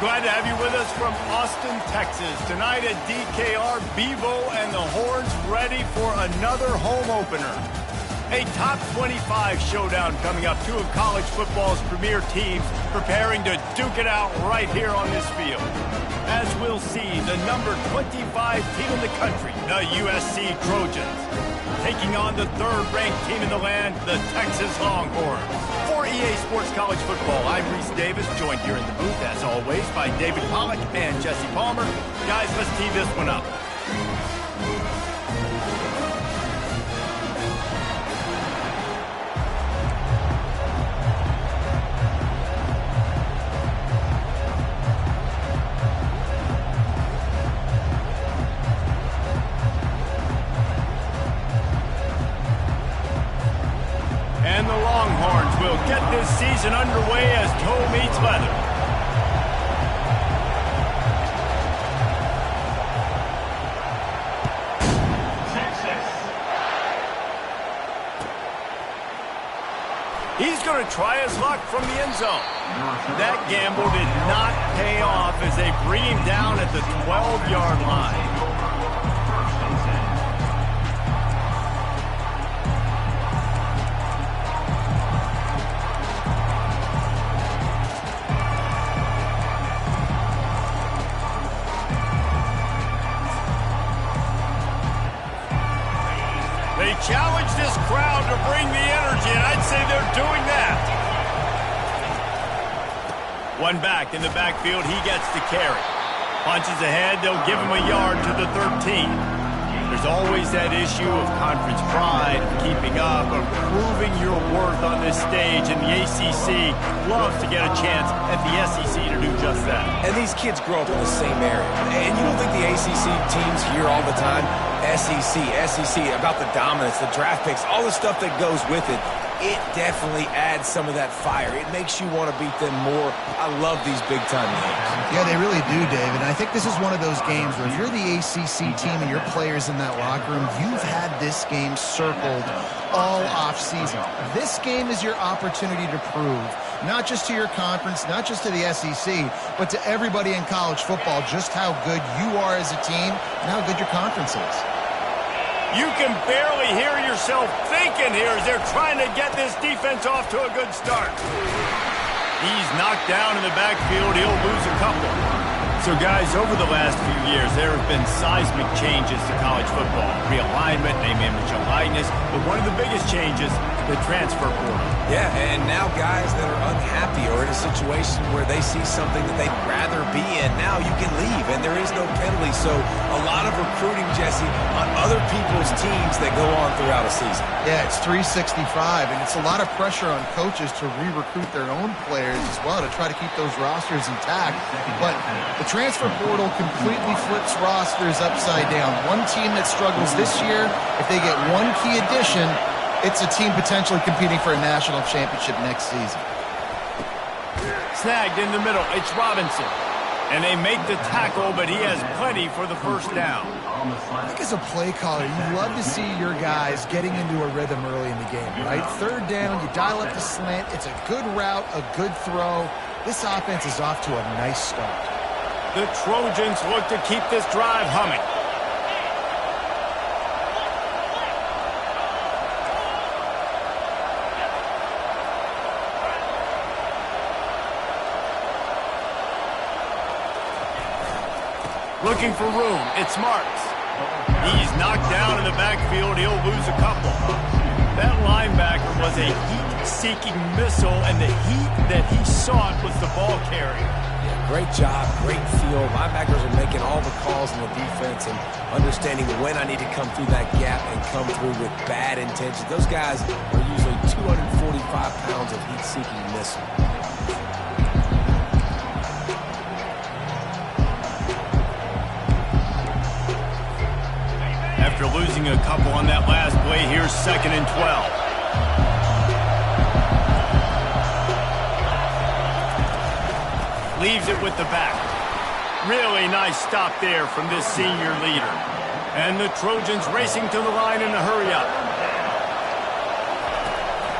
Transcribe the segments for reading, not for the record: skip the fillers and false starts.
Glad to have you with us from Austin, Texas. Tonight at DKR, Bevo and the Horns ready for another home opener. A top 25 showdown coming up. Two of college football's premier teams preparing to duke it out right here on this field. As we'll see, the number 25 team in the country, the USC Trojans, taking on the third-ranked team in the land, the Texas Longhorns. For EA Sports College Football, I'm Reese Davis, joined here in the booth, as always, by David Pollack and Jesse Palmer. Guys, let's tee this one up. Get this season underway as toe meets leather. He's going to try his luck from the end zone. That gamble did not pay off as they bring him down at the 12-yard line. Challenge this crowd to bring the energy, and I'd say they're doing that. One back in the backfield, he gets the carry. Punches ahead, they'll give him a yard to the 13. There's always that issue of conference pride, of keeping up, of proving your worth on this stage, and the ACC loves to get a chance at the SEC to do just that. And these kids grow up in the same area. And you don't think the ACC teams hear all the time, SEC, about the dominance, the draft picks, all the stuff that goes with it. It definitely adds some of that fire. It makes you want to beat them more. I love these big-time games. Yeah, they really do, David. I think this is one of those games where you're the ACC team and your players in that locker room, you've had this game circled all off-season. This game is your opportunity to prove, not just to your conference, not just to the SEC, but to everybody in college football, just how good you are as a team and how good your conference is. You can barely hear yourself thinking here as they're trying to get this defense off to a good start. He's knocked down in the backfield. He'll lose a couple. So, guys, over the last few years, there have been seismic changes to college football. Realignment, name, image, and likeness. But one of the biggest changes, the transfer portal. Yeah, and now guys that are unhappy or in a situation where they see something that they'd rather be in, now you can leave, and there is no penalty. So a lot of recruiting, Jesse, on other people's teams that go on throughout a season. Yeah, it's 365, and it's a lot of pressure on coaches to re-recruit their own players as well to try to keep those rosters intact. But the transfer portal completely flips rosters upside down. One team that struggles this year, if they get one key addition, it's a team potentially competing for a national championship next season. Snagged in the middle. It's Robinson. And they make the tackle, but he has plenty for the first down. I think as a play caller, you love to see your guys getting into a rhythm early in the game, right? Third down, you dial up the slant. It's a good route, a good throw. This offense is off to a nice start. The Trojans look to keep this drive humming. Looking for room. It's Marks. He's knocked down in the backfield. He'll lose a couple. That linebacker was a heat-seeking missile, and the heat that he sought was the ball carrier. Yeah, great job, great feel. Linebackers are making all the calls in the defense and understanding when I need to come through that gap and come through with bad intentions. Those guys are usually 245 pounds of heat-seeking missile. After losing a couple on that last play, here's 2nd and 12. Leaves it with the back. Really nice stop there from this senior leader. And the Trojans racing to the line in a hurry up.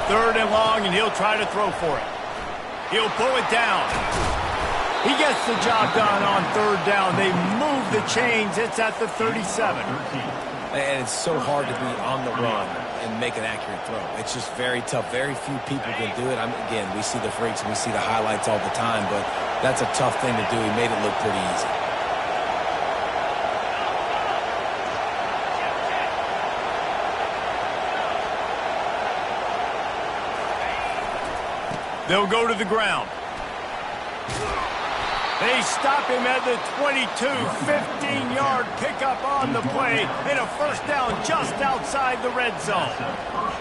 3rd and long, and he'll try to throw for it. He'll pull it down. He gets the job done on third down. They move the chains. It's at the 37. And it's so hard to be on the run and make an accurate throw. It's just very tough. Very few people can do it. Again, we see the freaks and we see the highlights all the time, but that's a tough thing to do. He made it look pretty easy. They'll go to the ground. They stop him at the 22, 15-yard pickup on the play, and a first down just outside the red zone.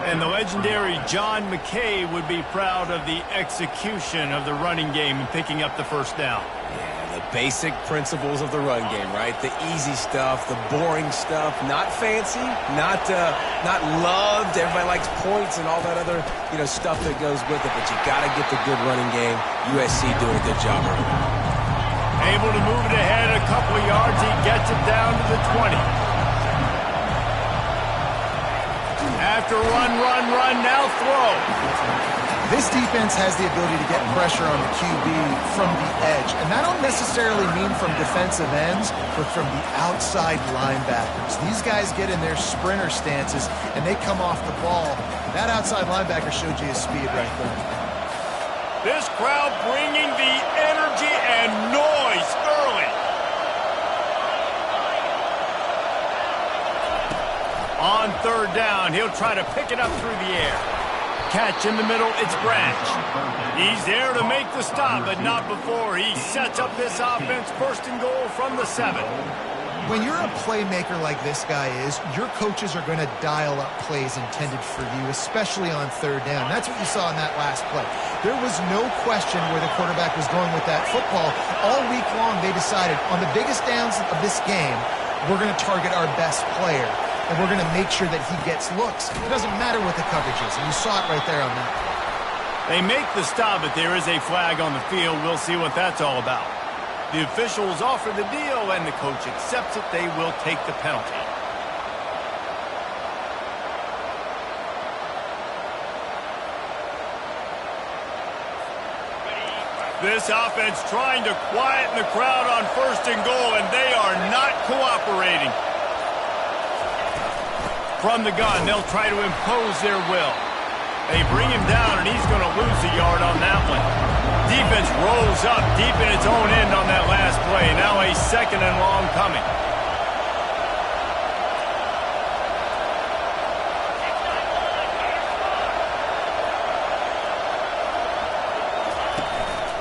And the legendary John McKay would be proud of the execution of the running game and picking up the first down. Yeah, the basic principles of the run game, right? The easy stuff, the boring stuff, not fancy, not loved. Everybody likes points and all that other, stuff that goes with it, but you got to get the good running game. USC doing a good job of it. Able to move it ahead a couple of yards. He gets it down to the 20. After run, now throw. This defense has the ability to get pressure on the QB from the edge. And that don't necessarily mean from defensive ends, but from the outside linebackers. These guys get in their sprinter stances, and they come off the ball. That outside linebacker showed you his speed right there. This crowd bringing the energy and noise early. On third down, he'll try to pick it up through the air. Catch in the middle, it's Branch. He's there to make the stop, but not before he sets up this offense. First and goal from the 7. When you're a playmaker like this guy is, your coaches are going to dial up plays intended for you, especially on third down. That's what you saw in that last play. There was no question where the quarterback was going with that football. All week long, they decided on the biggest downs of this game, we're going to target our best player, and we're going to make sure that he gets looks. It doesn't matter what the coverage is, and you saw it right there on that play. They make the stop, but there is a flag on the field. We'll see what that's all about. The officials offer the deal, and the coach accepts it. They will take the penalty. This offense trying to quieten the crowd on first and goal, and they are not cooperating. From the gun, they'll try to impose their will. They bring him down, and he's going to lose a yard on that one. Defense rolls up deep in its own end on that last play. Now a second and long coming.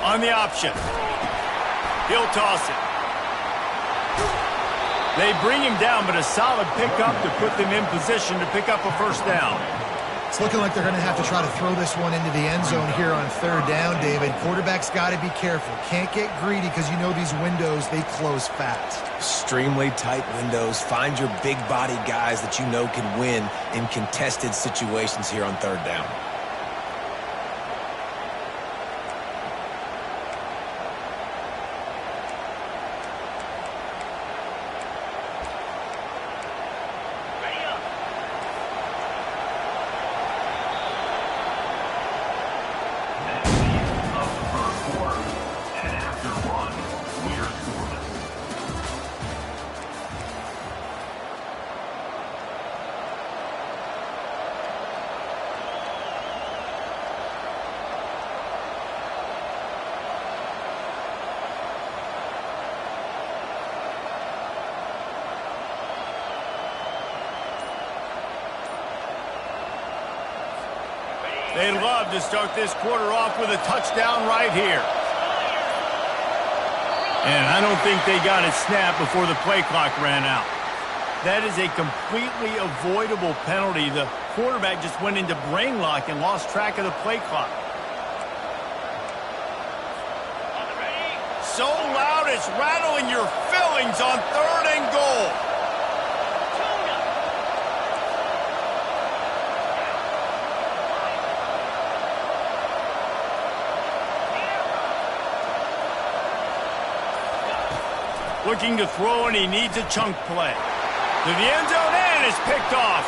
On the option. He'll toss it. They bring him down, but a solid pickup to put them in position to pick up a first down. It's looking like they're going to have to try to throw this one into the end zone here on third down, David. Quarterback's got to be careful. Can't get greedy because you know these windows, they close fast. Extremely tight windows. Find your big body guys that you know can win in contested situations here on third down. They'd love to start this quarter off with a touchdown right here. And I don't think they got it snapped before the play clock ran out. That is a completely avoidable penalty. The quarterback just went into brain lock and lost track of the play clock. So loud it's rattling your fillings on third and goal. Looking to throw, and he needs a chunk play. To the end zone, and is picked off.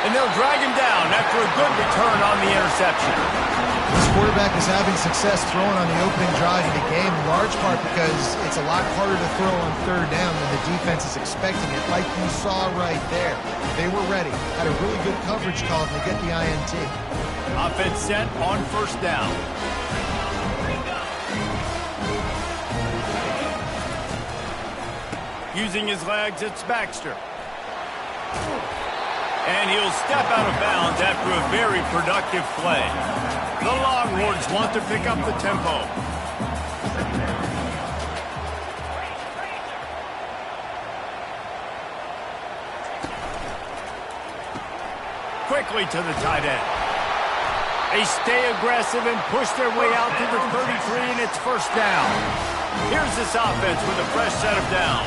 And they'll drag him down after a good return on the interception. This quarterback is having success throwing on the opening drive of the game, in large part because it's a lot harder to throw on third down than the defense is expecting it, like you saw right there. They were ready, had a really good coverage call to get the INT. Offense set on first down. Using his legs, it's Baxter. And he'll step out of bounds after a very productive play. The Longhorns want to pick up the tempo. Quickly to the tight end. They stay aggressive and push their way out to the 33, and it's first down. Here's this offense with a fresh set of downs.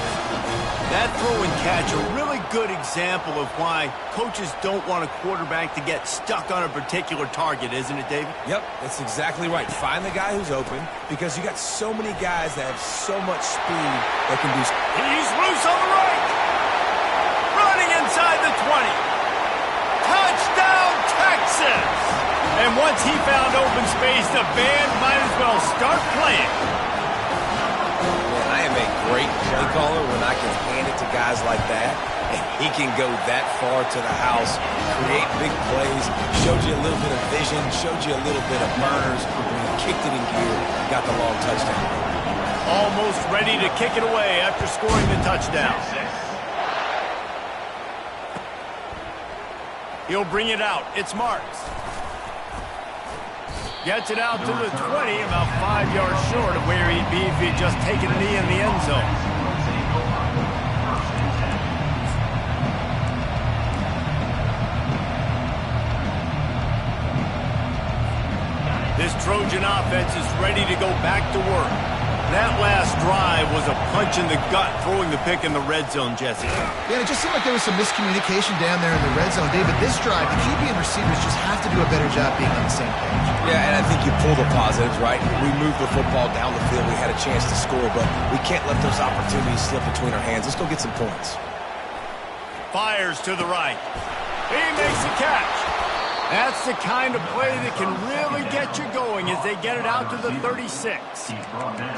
That throw and catch, a really good example of why coaches don't want a quarterback to get stuck on a particular target, isn't it, David? Yep, that's exactly right. Find the guy who's open because you got so many guys that have so much speed that can do. He's loose on the right. Running inside the 20. Touchdown, Texas! And once he found open space, the band might as well start playing. Man, I am a great play caller when I can hand it to guys like that, and he can go that far to the house, create big plays, showed you a little bit of vision, showed you a little bit of burners. When he kicked it in gear, got the long touchdown. Almost ready to kick it away after scoring the touchdown. He'll bring it out. It's Marks. Gets it out to the 20, about 5 yards short of where he'd be if he'd just taken a knee in the end zone. This Trojan offense is ready to go back to work. That last drive was a punch in the gut, throwing the pick in the red zone, Jesse. Yeah, it just seemed like there was some miscommunication down there in the red zone. David, this drive, the QB and receivers just have to do a better job being on the same page. Yeah, and I think you pull the positives, right? We moved the football down the field. We had a chance to score, but we can't let those opportunities slip between our hands. Let's go get some points. Fires to the right. He makes the catch. That's the kind of play that can really get you going as they get it out to the 36.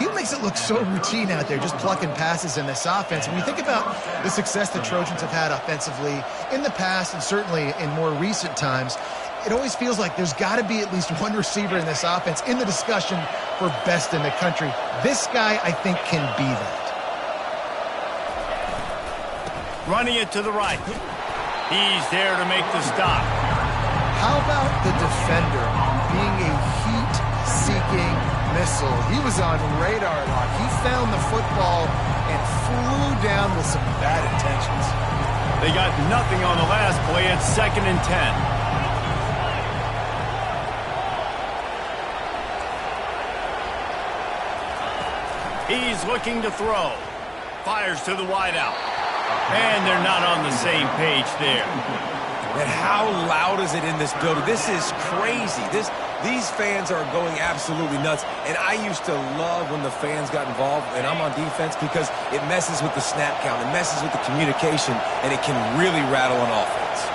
He makes it look so routine out there, just plucking passes in this offense. When you think about the success the Trojans have had offensively in the past and certainly in more recent times, it always feels like there's got to be at least one receiver in this offense in the discussion for best in the country. This guy, I think, can be that. Running it to the right. He's there to make the stop. How about the defender being a heat-seeking missile? He was on radar lock. He found the football and flew down with some bad intentions. They got nothing on the last play. It's 2nd and 10. He's looking to throw. Fires to the wideout. And they're not on the same page there. And how loud is it in this building? This is crazy. These fans are going absolutely nuts. And I used to love when the fans got involved, and I'm on defense, because it messes with the snap count. It messes with the communication, and it can really rattle an offense.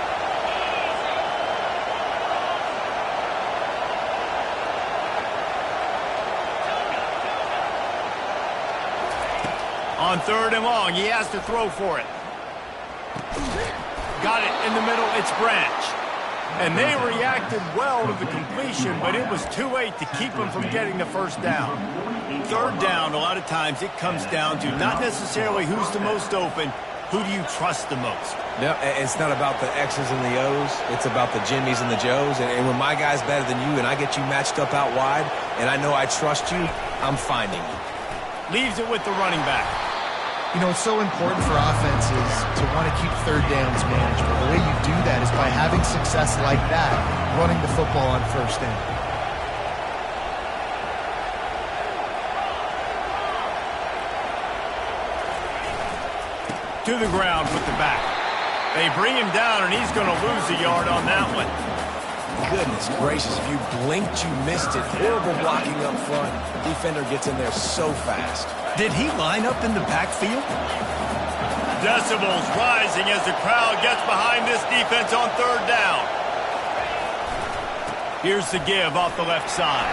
On 3rd and long, he has to throw for it. Got it in the middle, it's Branch. And they reacted well to the completion, but it was too late to keep them from getting the first down. 3rd down, a lot of times it comes down to not necessarily who's the most open, who do you trust the most? Yeah, it's not about the X's and the O's. It's about the Jimmies and the Joes. And when my guy's better than you and I get you matched up out wide and I know I trust you, I'm finding you. Leaves it with the running back. You know, it's so important for offenses to want to keep 3rd downs manageable. The way you do that is by having success like that, running the football on 1st down. To the ground with the back. They bring him down, and he's going to lose a yard on that one. Goodness gracious, if you blinked, you missed it. Horrible blocking up front. Defender gets in there so fast. Did he line up in the backfield? Decibels rising as the crowd gets behind this defense on third down. Here's the give off the left side.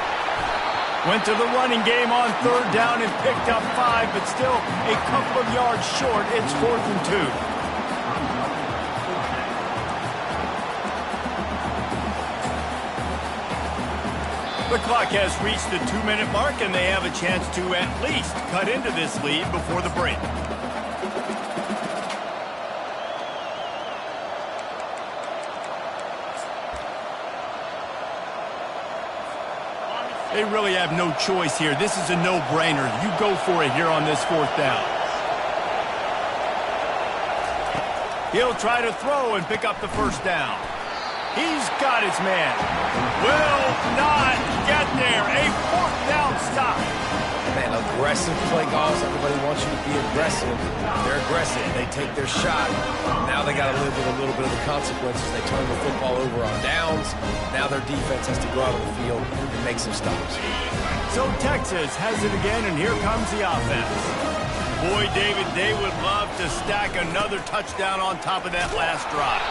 Went to the running game on third down and picked up 5, but still a couple of yards short. It's 4th and 2. The clock has reached the 2-minute mark, and they have a chance to at least cut into this lead before the break. They really have no choice here. This is a no-brainer. You go for it here on this 4th down. He'll try to throw and pick up the first down. He's got his man. Will not get there. A 4th down stop. Man, aggressive play calls. Everybody wants you to be aggressive. They're aggressive. They take their shot. Now they got to live with a little bit of the consequences. They turn the football over on downs. Now their defense has to go out on the field and make some stops. So Texas has it again, and here comes the offense. Boy, David, they would love to stack another touchdown on top of that last drive.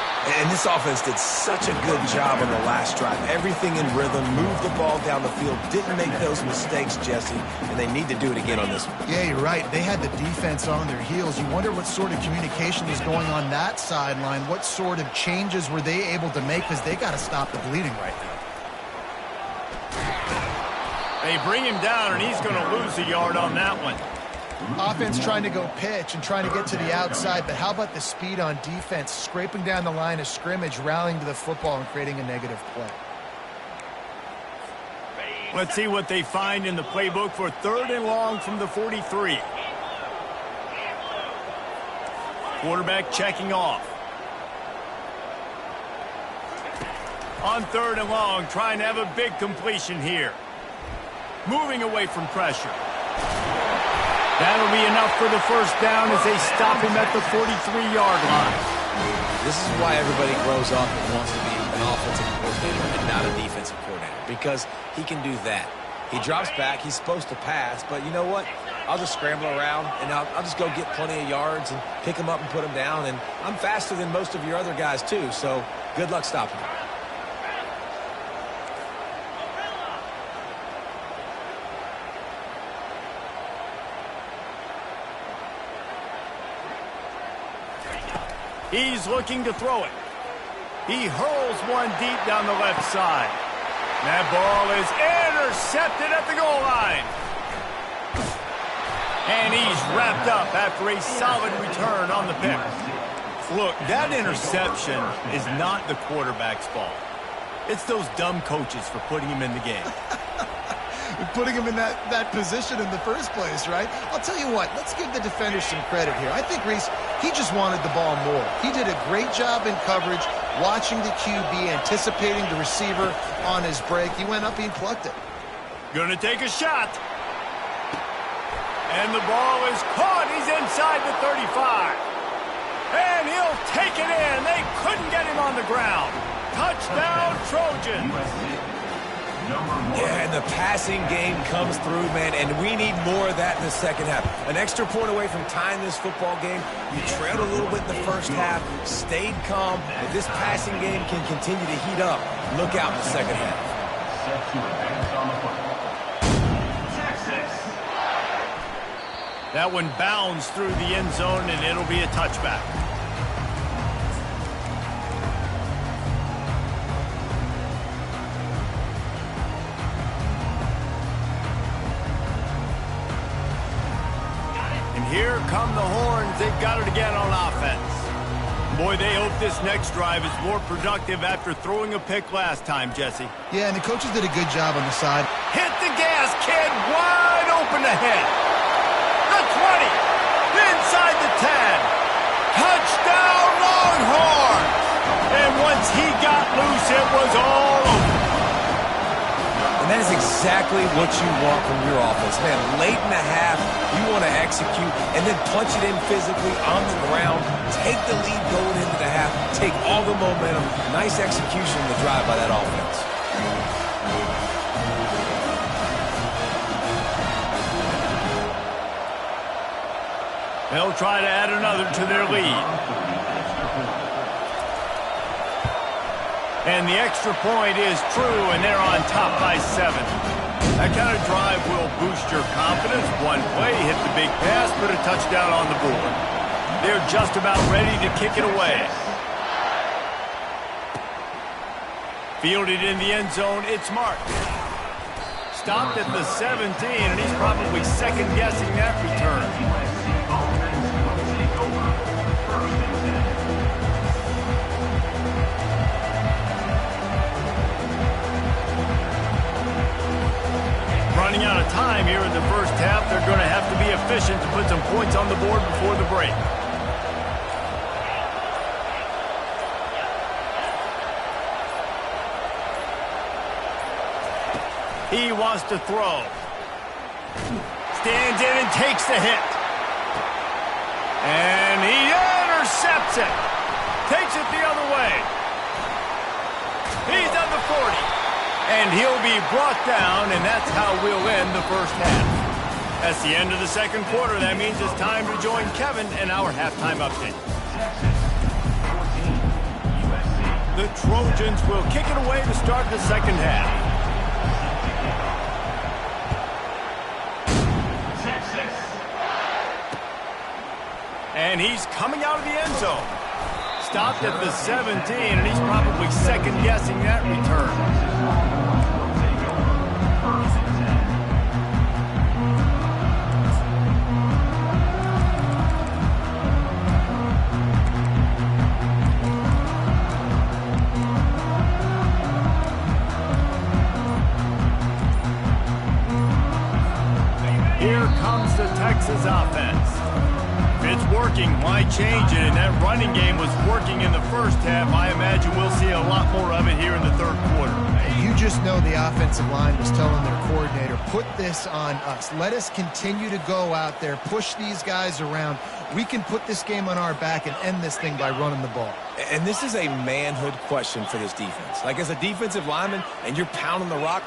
And this offense did such a good job on the last drive. Everything in rhythm, moved the ball down the field, didn't make those mistakes, Jesse, and they need to do it again on this one. Yeah, you're right. They had the defense on their heels. You wonder what sort of communication is going on that sideline. What sort of changes were they able to make, because they got to stop the bleeding right now. They bring him down, and he's going to lose a yard on that one. Offense trying to go pitch and trying to get to the outside, but how about the speed on defense, scraping down the line of scrimmage, rallying to the football, and creating a negative play. Let's see what they find in the playbook for 3rd and long from the 43. Quarterback checking off. On 3rd and long, trying to have a big completion here. Moving away from pressure. That'll be enough for the first down as they stop him at the 43-yard line. This is why everybody grows up and wants to be an offensive coordinator and not a defensive coordinator, because he can do that. He drops back. He's supposed to pass, but you know what? I'll just scramble around, and I'll just go get plenty of yards and pick him up and put him down, and I'm faster than most of your other guys too, so good luck stopping him. He's looking to throw it. He hurls one deep down the left side. That ball is intercepted at the goal line. And he's wrapped up after a solid return on the pick. Look, that interception is not the quarterback's fault. It's those dumb coaches for putting him in the game. Putting him in that position in the first place, right? I'll tell you what, let's give the defender some credit here. I think, Reese, he just wanted the ball more. He did a great job in coverage, watching the QB, anticipating the receiver on his break. He went up and plucked it. Gonna take a shot. And the ball is caught. He's inside the 35. And he'll take it in. They couldn't get him on the ground. Touchdown, Trojans. Yeah, and the passing game comes through, man, and we need more of that in the second half. An extra point away from tying this football game. You trailed a little bit in the first half, stayed calm. If this passing game can continue to heat up, look out in the second half. That one bounds through the end zone, and it'll be a touchback. Here come the horns. They've got it again on offense. Boy, they hope this next drive is more productive after throwing a pick last time, Jesse. Yeah, and the coaches did a good job on the side. Hit the gas, kid. Wide open ahead. The 20. Inside the 10. Touchdown, Longhorns. And once he got loose, it was all over. And that is exactly what you want from your offense. Man, late in the half, you want to execute and then punch it in physically on the ground. Take the lead going into the half. Take all the momentum. Nice execution in the drive by that offense. They'll try to add another to their lead. And the extra point is true, and they're on top by 7. That kind of drive will boost your confidence. One play, hit the big pass, put a touchdown on the board. They're just about ready to kick it away. Fielded in the end zone, it's marked. Stopped at the 17, and he's probably second-guessing that return. Running out of time here in the first half. They're going to have to be efficient to put some points on the board before the break. He wants to throw. Stands in and takes the hit. And he intercepts it. Takes it the other way. He's on the 40. And he'll be brought down, and that's how we'll end the first half. That's the end of the second quarter. That means it's time to join Kevin in our halftime update. The Trojans will kick it away to start the second half. And he's coming out of the end zone. Stopped at the 17, and he's probably second-guessing that return. Here comes the Texas offense. If it's working, why change it? And that running game was working in the first half. I imagine we'll see a lot more of it here in the third quarter. You just know the offensive line was telling their coordinator, put this on us. Let us continue to go out there, push these guys around. We can put this game on our back and end this thing by running the ball. And this is a manhood question for this defense. Like, as a defensive lineman, and you're pounding the rock,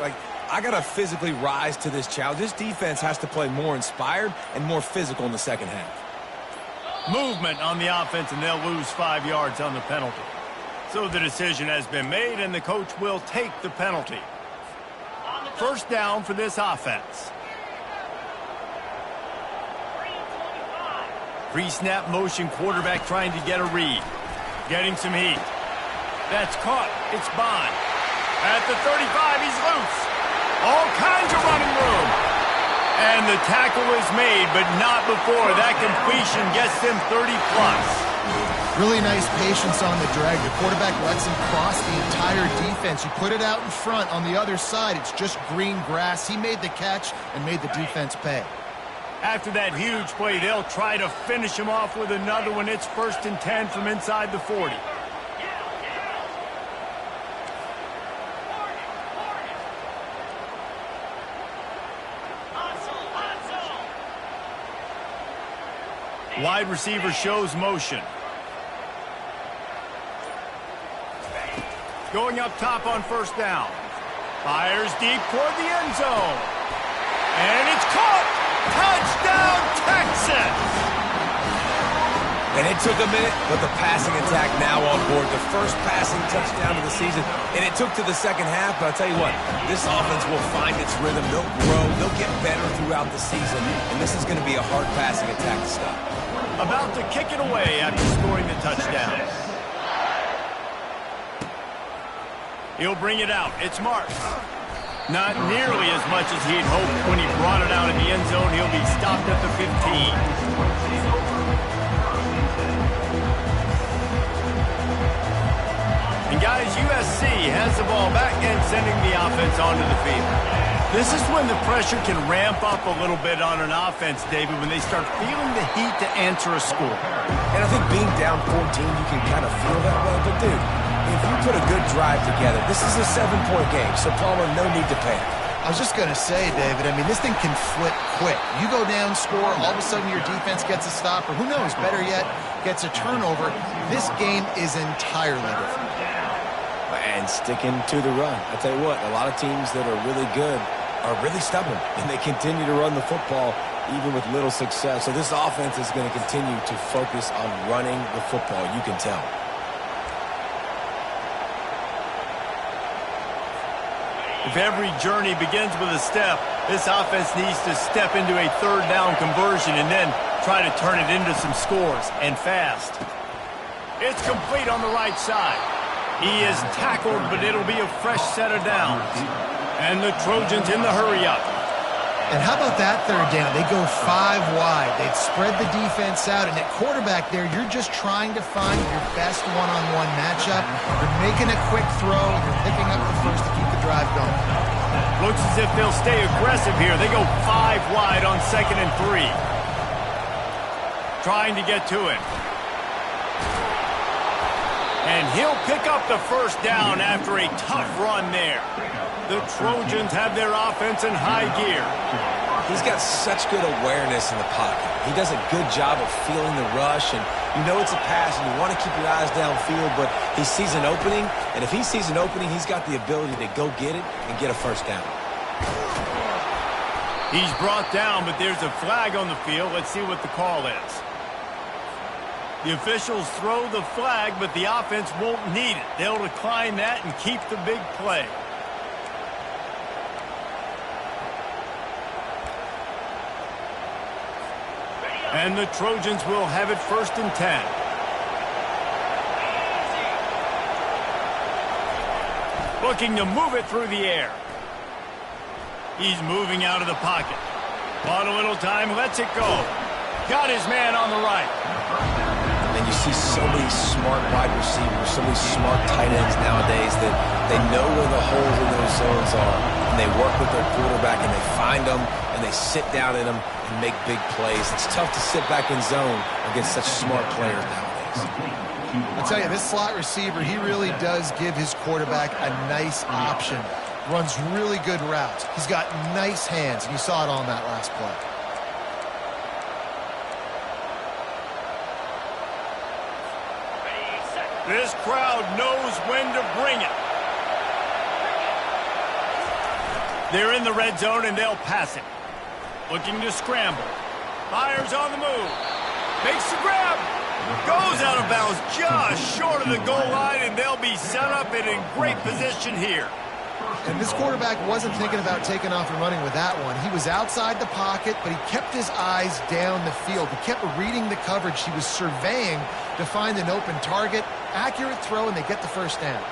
like, I got to physically rise to this challenge. This defense has to play more inspired and more physical in the second half. Movement on the offense, and they'll lose 5 yards on the penalty. So the decision has been made, and the coach will take the penalty. First down for this offense. Pre-snap motion, quarterback trying to get a read. Getting some heat. That's caught. It's Bond. At the 35, he's loose. All kinds of running room. And the tackle is made, but not before that completion gets them 30-plus. Really nice patience on the drag. The quarterback lets him cross the entire defense. You put it out in front on the other side. It's just green grass. He made the catch and made the defense pay. After that huge play, they'll try to finish him off with another one. It's 1st and 10 from inside the 40. Wide receiver shows motion. Going up top on first down. Fires deep toward the end zone. And it's caught! Touchdown, Texas! And it took a minute, but the passing attack now on board. The first passing touchdown of the season. And it took to the second half, but I'll tell you what, this offense will find its rhythm. They'll grow. They'll get better throughout the season. And this is going to be a hard passing attack to stop. About to kick it away after scoring the touchdown. He'll bring it out. It's marked. Not nearly as much as he'd hoped when he brought it out in the end zone. He'll be stopped at the 15. And guys, USC has the ball back and sending the offense onto the field. This is when the pressure can ramp up a little bit on an offense, David, when they start feeling the heat to answer a score. And I think being down 14, you can kind of feel that way. But, dude, if you put a good drive together, this is a 7-point game, so Palmer, no need to panic. I was just going to say, David, I mean, this thing can flip quick. You go down, score, all of a sudden your defense gets a stop, or who knows, better yet, gets a turnover. This game is entirely different. And sticking to the run. I tell you what, a lot of teams that are really good are really stubborn, and they continue to run the football even with little success. So this offense is going to continue to focus on running the football. You can tell. If every journey begins with a step, this offense needs to step into a third down conversion and then try to turn it into some scores, and fast. It's complete on the right side. He is tackled, but it'll be a fresh set of downs. And the Trojans in the hurry-up. And how about that third down? They go 5 wide. They'd spread the defense out, and at quarterback there, you're just trying to find your best one-on-one matchup. You're making a quick throw, and you're picking up the first to keep the drive going. Looks as if they'll stay aggressive here. They go 5 wide on 2nd and 3. Trying to get to it. And he'll pick up the first down after a tough run there. The Trojans have their offense in high gear. He's got such good awareness in the pocket. He does a good job of feeling the rush, and you know it's a pass, and you want to keep your eyes downfield, but he sees an opening, and if he sees an opening, he's got the ability to go get it and get a first down. He's brought down, but there's a flag on the field. Let's see what the call is. The officials throw the flag, but the offense won't need it. They'll decline that and keep the big play. And the Trojans will have it 1st and 10. Looking to move it through the air. He's moving out of the pocket. Bought a little time, lets it go. Got his man on the right. And you see so many smart wide receivers, so many smart tight ends nowadays that they know where the holes in those zones are. And they work with their quarterback, and they find them, and they sit down in them and make big plays. It's tough to sit back in zone against such smart players nowadays. I'll tell you, this slot receiver, he really does give his quarterback a nice option. Runs really good routes. He's got nice hands, and you saw it on that last play. This crowd knows when to bring it. They're in the red zone, and they'll pass it. Looking to scramble. Fires on the move. Makes the grab. Goes out of bounds just short of the goal line, and they'll be set up and in great position here. And this quarterback wasn't thinking about taking off and running with that one. He was outside the pocket, but he kept his eyes down the field. He kept reading the coverage. He was surveying to find an open target. Accurate throw, and they get the first down.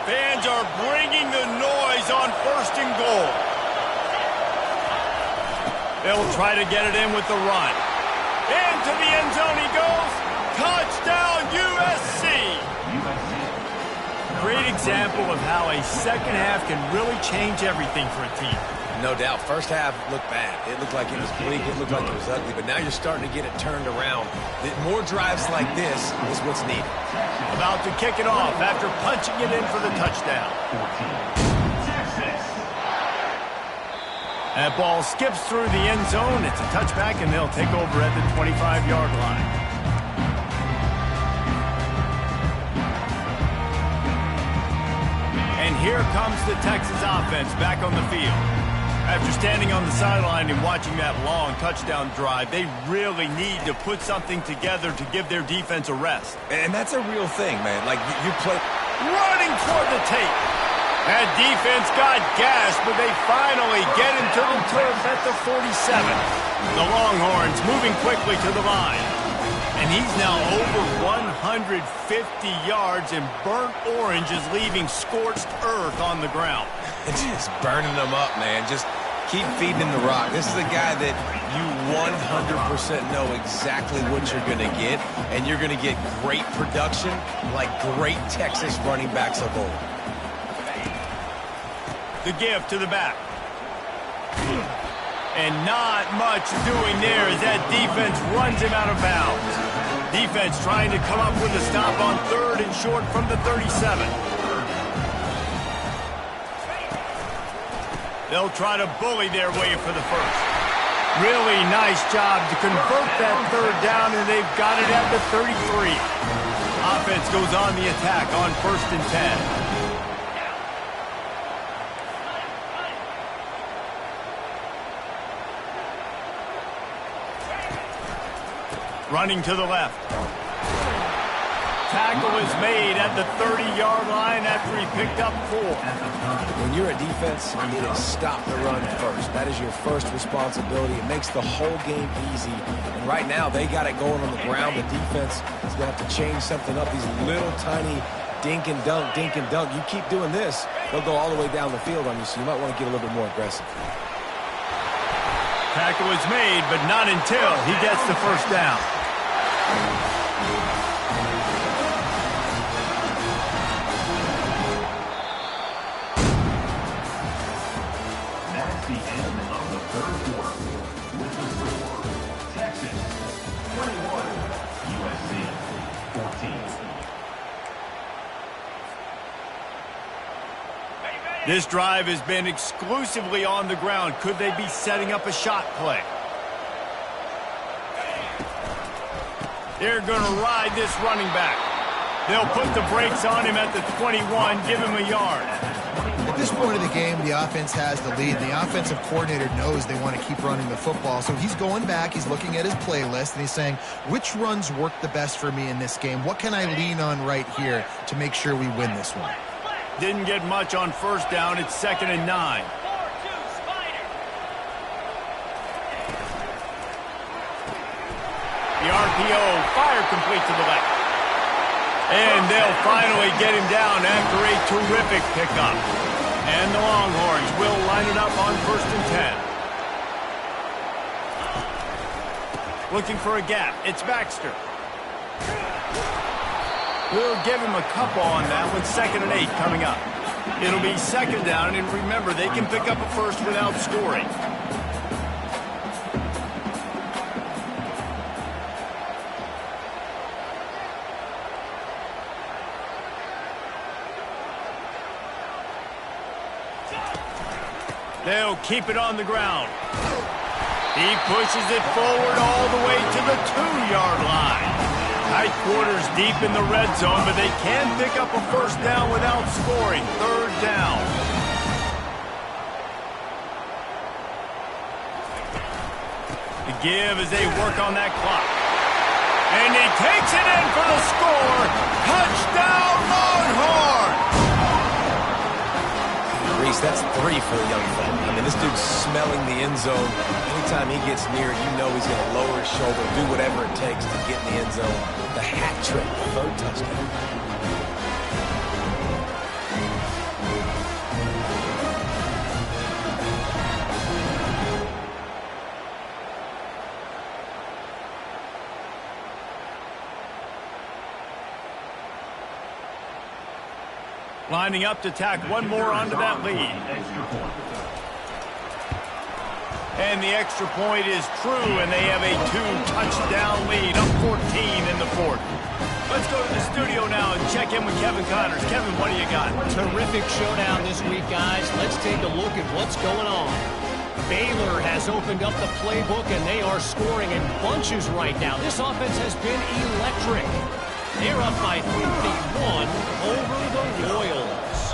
Fans are bringing the noise on 1st and goal. They'll try to get it in with the run. Into the end zone he goes. Touchdown, USC. Great example of how a second half can really change everything for a team. No doubt. First half looked bad. It looked like it was bleak. It looked like it was ugly. But now you're starting to get it turned around. More drives like this is what's needed. About to kick it off after punching it in for the touchdown. That ball skips through the end zone. It's a touchback, and they'll take over at the 25-yard line. And here comes the Texas offense back on the field. After standing on the sideline and watching that long touchdown drive, they really need to put something together to give their defense a rest. And that's a real thing, man. Like, you play... Running toward the tape. That defense got gassed, but they finally get him to the turf at the 47. The Longhorns moving quickly to the line. And he's now over 150 yards, and burnt orange is leaving scorched earth on the ground. It's just burning them up, man. Just keep feeding him the rock. This is a guy that you 100% know exactly what you're going to get, and you're going to get great production like great Texas running backs of old. The give to the back. And not much doing there as that defense runs him out of bounds. Defense trying to come up with a stop on 3rd and short from the 37. They'll try to bully their way for the first. Really nice job to convert that 3rd down, and they've got it at the 33. Offense goes on the attack on 1st and 10. Running to the left. Tackle is made at the 30-yard line after he picked up 4. When you're a defense, it is stop the run first. That is your first responsibility. It makes the whole game easy. And right now, they got it going on the ground. The defense is going to have to change something up. These little tiny dink and dunk, dink and dunk. You keep doing this, they'll go all the way down the field on you, so you might want to get a little bit more aggressive. Tackle is made, but not until he gets the first down. That's the end of the third quarter. With the score, Texas 21, USC 14. This drive has been exclusively on the ground. Could they be setting up a shot play? They're going to ride this running back. They'll put the brakes on him at the 21, give him a yard. At this point of the game, the offense has the lead. The offensive coordinator knows they want to keep running the football. So he's going back, he's looking at his playlist, and he's saying, which runs work the best for me in this game? What can I lean on right here to make sure we win this one? Didn't get much on first down. It's 2nd and 9. The RPO, fire complete to the left. And they'll finally get him down after a terrific pickup. And the Longhorns will line it up on 1st and 10. Looking for a gap. It's Baxter. We'll give him a couple on that one. 2nd and 8 coming up. It'll be 2nd down, and remember, they can pick up a first without scoring. They'll keep it on the ground. He pushes it forward all the way to the 2-yard line. Tight quarters deep in the red zone, but they can pick up a first down without scoring. 3rd down. The give as they work on that clock. And he takes it in for the score. Touchdown, Longhorns! Reese, that's 3 for the young fella. I mean, this dude's smelling the end zone. Anytime he gets near it, you know he's going to lower his shoulder, do whatever it takes to get in the end zone. The hat trick, the 3rd touchdown. Lining up to tack one more onto that lead. And the extra point is true, and they have a 2-touchdown lead, up 14 in the 4th. Let's go to the studio now and check in with Kevin Connors. Kevin, what do you got? Terrific showdown this week, guys. Let's take a look at what's going on. Baylor has opened up the playbook, and they are scoring in bunches right now. This offense has been electric. They're up by 51 over the Royals.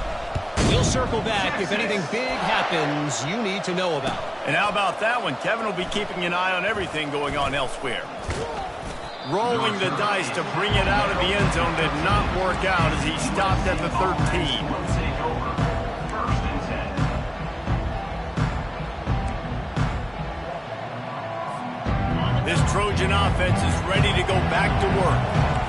We'll circle back if anything big happens you need to know about. And how about that one? Kevin will be keeping an eye on everything going on elsewhere. Rolling the dice to bring it out of the end zone did not work out as he stopped at the 13. This Trojan offense is ready to go back to work.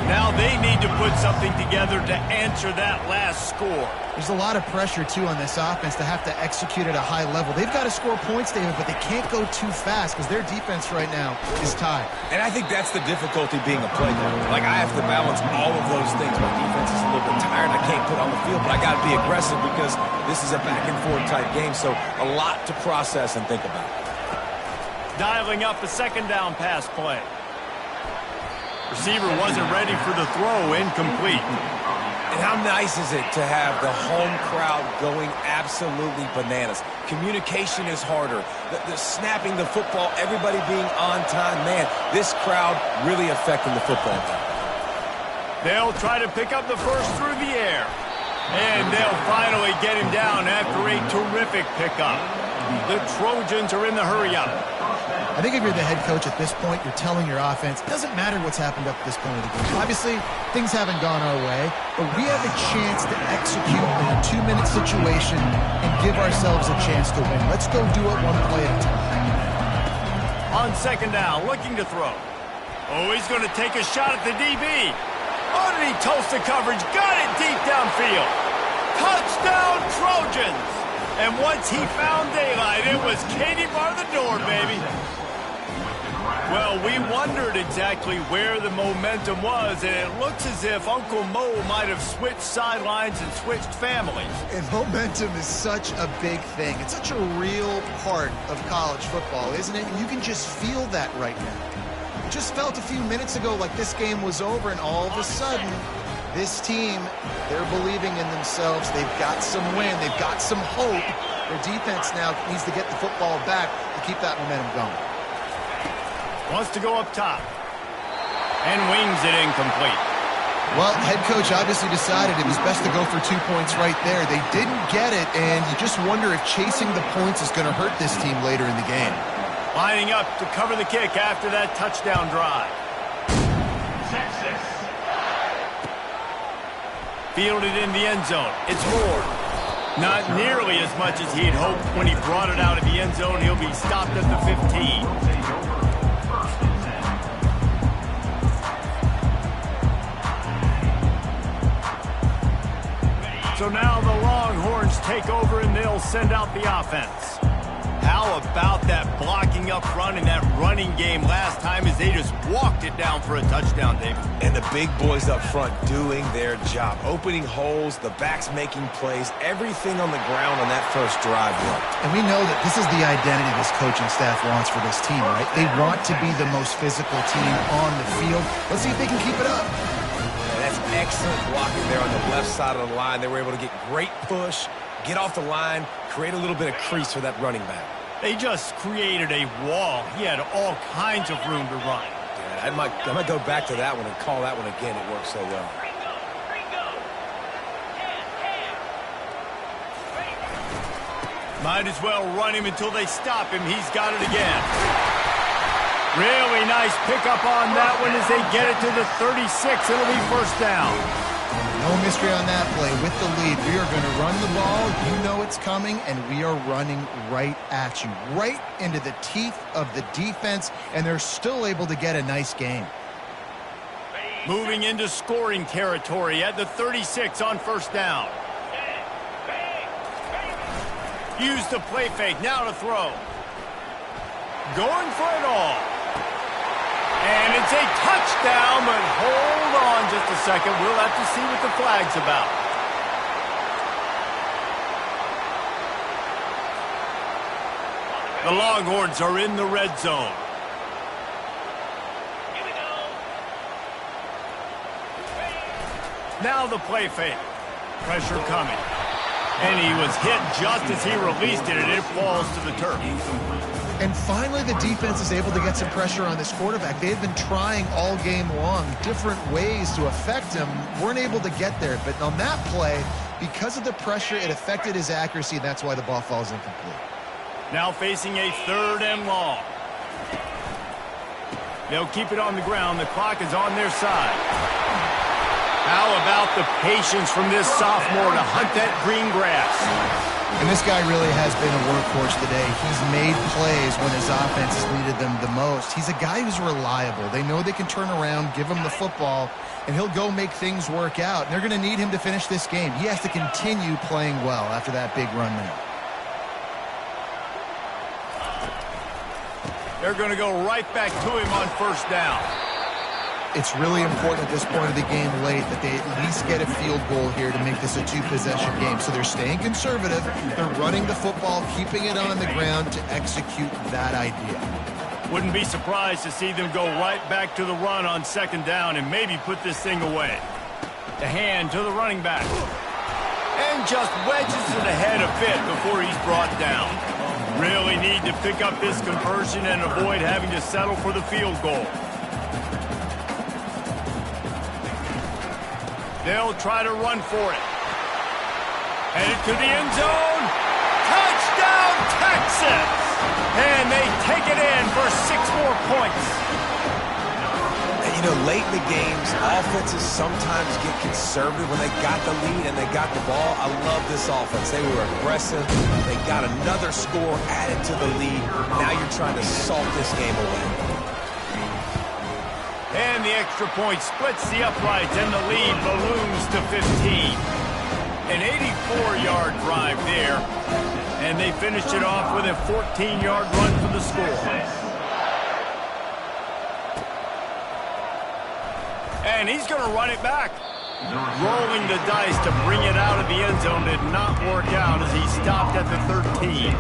Now they need to put something together to answer that last score. There's a lot of pressure, too, on this offense to have to execute at a high level. They've got to score points, David, but they can't go too fast because their defense right now is tied. And I think that's the difficulty being a playmaker. Like, I have to balance all of those things. My defense is a little bit tired. I can't put on the field, but I got to be aggressive because this is a back-and-forth type game, so a lot to process and think about. Dialing up a 2nd down pass play. Receiver wasn't ready for the throw, incomplete. And how nice is it to have the home crowd going absolutely bananas? Communication is harder. The snapping the football, everybody being on time. Man, this crowd really affecting the football game. They'll try to pick up the first through the air. And they'll They'll finally get him down after a terrific pickup. The Trojans are in the hurry-up. I think if you're the head coach at this point, you're telling your offense, it doesn't matter what's happened up to this point of the game. Obviously, things haven't gone our way, but we have a chance to execute in a 2-minute situation and give ourselves a chance to win. Let's go do it one play at a time. On second down, looking to throw. Oh, he's going to take a shot at the DB. Oh, did he toast the coverage? Got it deep downfield. Touchdown, Trojans! And once he found daylight, it was Katie bar the door, baby. Well, we wondered exactly where the momentum was, and it looks as if Uncle Mo might have switched sidelines and switched families. And momentum is such a big thing. It's such a real part of college football, isn't it? And you can just feel that right now. It just felt a few minutes ago like this game was over, and all of a sudden, this team, they're believing in themselves. They've got some wind. They've got some hope. Their defense now needs to get the football back to keep that momentum going. Wants to go up top. And wings it incomplete. Well, head coach obviously decided it was best to go for 2 points right there. They didn't get it, and you just wonder if chasing the points is going to hurt this team later in the game. Lining up to cover the kick after that touchdown drive. Texas. Fielded in the end zone. It's Moore. Not nearly as much as he'd hoped when he brought it out of the end zone. He'll be stopped at the 15. So now the Longhorns take over and they'll send out the offense. How about that blocking up front and that running game last time as they just walked it down for a touchdown, David? And the big boys up front doing their job. Opening holes, the backs making plays, everything on the ground on that first drive worked. And we know that this is the identity this coaching staff wants for this team, right? They want to be the most physical team on the field. Let's see if they can keep it up. That's excellent blocking there on the left side of the line. They were able to get great push, get off the line, create a little bit of crease for that running back. They just created a wall. He had all kinds of room to run. Yeah, I might go back to that one and call that one again. It worked so well. Might as well run him until they stop him. He's got it again. Really nice pickup on that one as they get it to the 36. It'll be first down. No mystery on that play. With the lead, we are going to run the ball. You know it's coming, and we are running right at you, right into the teeth of the defense, and they're still able to get a nice gain. Moving into scoring territory at the 36 on first down. Use the play fake. Now to throw. Going for it all. And it's a touchdown, but hold on just a second. We'll have to see what the flag's about. The Longhorns are in the red zone. Now the play fake. Pressure coming. And he was hit just as he released it, and it falls to the turf. And finally, the defense is able to get some pressure on this quarterback. They've been trying all game long different ways to affect him. Weren't able to get there. But on that play, because of the pressure, it affected his accuracy, and that's why the ball falls incomplete. Now facing a third and long. They'll keep it on the ground. The clock is on their side. How about the patience from this sophomore to hunt that green grass? And this guy really has been a workhorse today. He's made plays when his offense has needed them the most. He's a guy who's reliable. They know they can turn around, give him the football, and he'll go make things work out. And they're going to need him to finish this game. He has to continue playing well after that big run there. They're going to go right back to him on first down. It's really important at this point of the game late that they at least get a field goal here to make this a two-possession game. So they're staying conservative. They're running the football, keeping it on the ground to execute that idea. Wouldn't be surprised to see them go right back to the run on second down and maybe put this thing away. The hand to the running back. And just wedges it ahead a bit before he's brought down. Really need to pick up this conversion and avoid having to settle for the field goal. They'll try to run for it. Headed to the end zone. Touchdown, Texas! And they take it in for 6 more points. And, you know, late in the games, offenses sometimes get conservative when they got the lead and they got the ball. I love this offense. They were aggressive. They got another score added to the lead. Now you're trying to salt this game away. And the extra point splits the uprights, and the lead balloons to 15. An 84-yard drive there, and they finished it off with a 14-yard run for the score. And he's going to run it back. Rolling the dice to bring it out of the end zone did not work out as he stopped at the 13.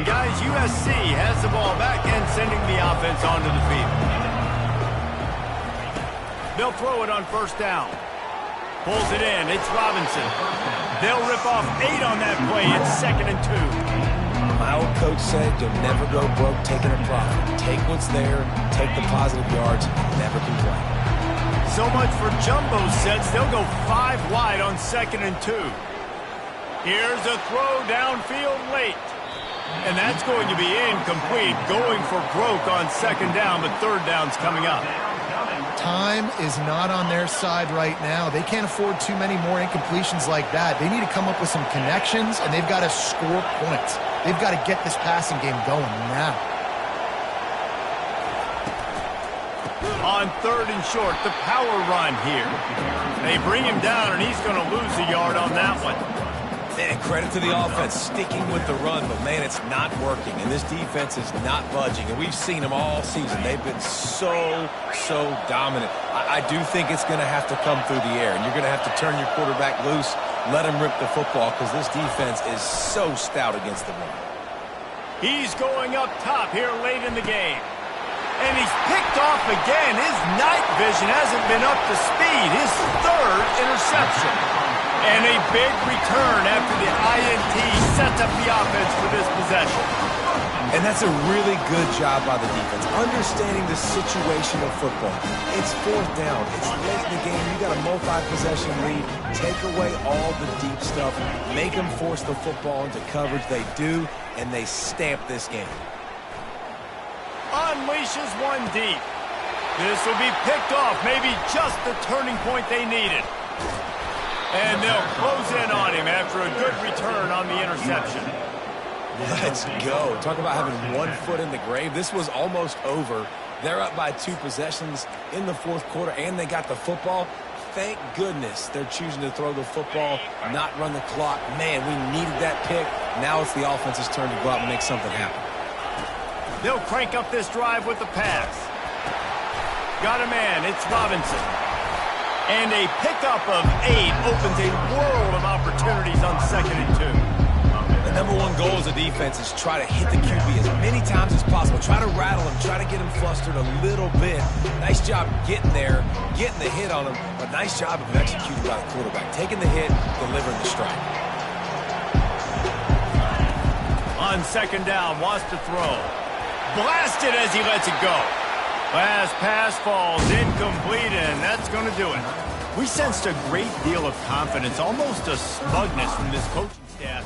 Guys, USC has the ball back and sending the offense onto the field. They'll throw it on first down. Pulls it in. It's Robinson. They'll rip off 8 on that play. It's 2nd and 2. My old coach said you'll never go broke taking a profit. Take what's there, take the positive yards, and never complain. So much for jumbo sets. They'll go 5 wide on 2nd and 2. Here's a throw downfield late. And that's going to be incomplete, going for broke on 2nd down, but 3rd down's coming up. Time is not on their side right now. They can't afford too many more incompletions like that. They need to come up with some connections, and they've got to score points. They've got to get this passing game going now. On 3rd and short, the power run here. They bring him down, and he's going to lose a yard on that one. Man, credit to the offense sticking with the run, but, man, it's not working. And this defense is not budging. And we've seen them all season. They've been so dominant. I do think it's going to have to come through the air. And you're going to have to turn your quarterback loose, let him rip the football, because this defense is so stout against the run. He's going up top here late in the game. And he's picked off again. His night vision hasn't been up to speed. His 3rd interception. And a big return after the INT sets up the offense for this possession. And that's a really good job by the defense, understanding the situation of football. It's 4th down. It's late in the game. You got a multi-possession lead. Take away all the deep stuff. Make them force the football into coverage. They do, and they stamp this game. Unleashes one deep. This will be picked off. Maybe just the turning point they needed. And they'll close in on him after a good return on the interception. Let's go. Talk about having 1 foot in the grave. This was almost over. They're up by 2 possessions in the 4th quarter, and they got the football. Thank goodness they're choosing to throw the football, not run the clock. Man, we needed that pick. Now it's the offense's turn to go out and make something happen. They'll crank up this drive with the pass. Got a man. It's Robinson. And a pickup of 8 opens a world of opportunities on 2nd and 2. The number 1 goal as a defense is try to hit the QB as many times as possible. Try to rattle him. Try to get him flustered a little bit. Nice job getting there, getting the hit on him, but nice job of executing by the quarterback. Taking the hit, delivering the strike. On 2nd down, wants to throw. Blasted as he lets it go. Last pass falls incomplete, and that's going to do it. We sensed a great deal of confidence, almost a smugness from this coaching staff.